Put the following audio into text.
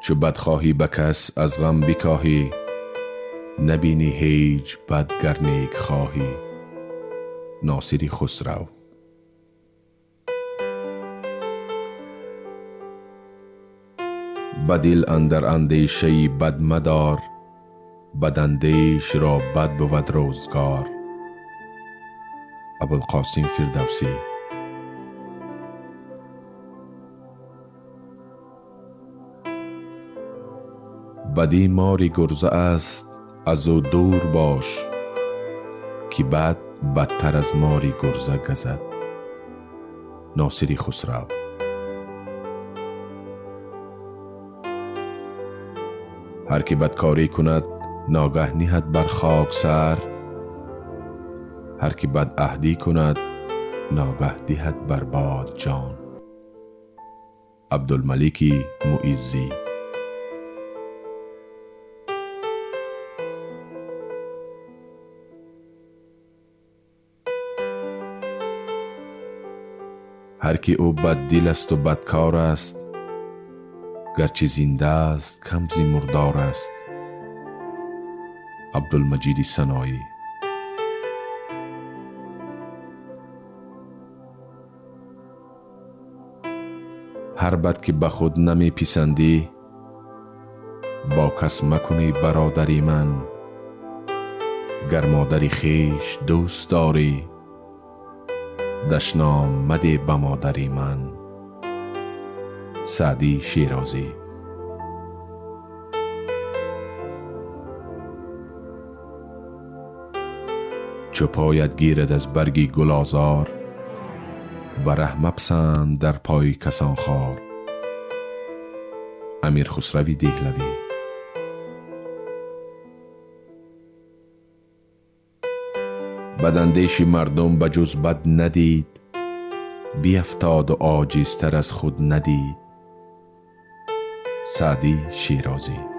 چو بدخواهی به کس از غم بکاهی، نبینی هیچ بد گر نیک خواهی. ناصر خسرو. بدل اندر اندیشه بد مدار، بداندیش را بد بود روزگار. ابوالقاسم فردوسی. بدی ماری گرزه است از او دور باش، که بد بدتر از ماری گرزه گزد. ناصر خسرو. هر که بدکاری کند ناگه نهد بر خاک سر، هر که بد عهدی کند ناگه دهد بر باد جان. عبدالملیک معیزی. هر که او بد دل است و بدکار است، گرچه زنده است کم ز مردار است. عبدالمجید سنایی. هر بد که به خود نمی پسندی، با کس مکنی برادری من. گر مادری خویش دوست داری، دشنام مده به مادری من. سعدی شیرازی. چو پایت گیرد از برگی گل آزار، وره مپسند در پای کسان خار. امیر خسروی دهلوی. بداندیش مردم بجز بد ندید، بیفتاد و عاجزتر از خود ندید. سعدی شیرازی.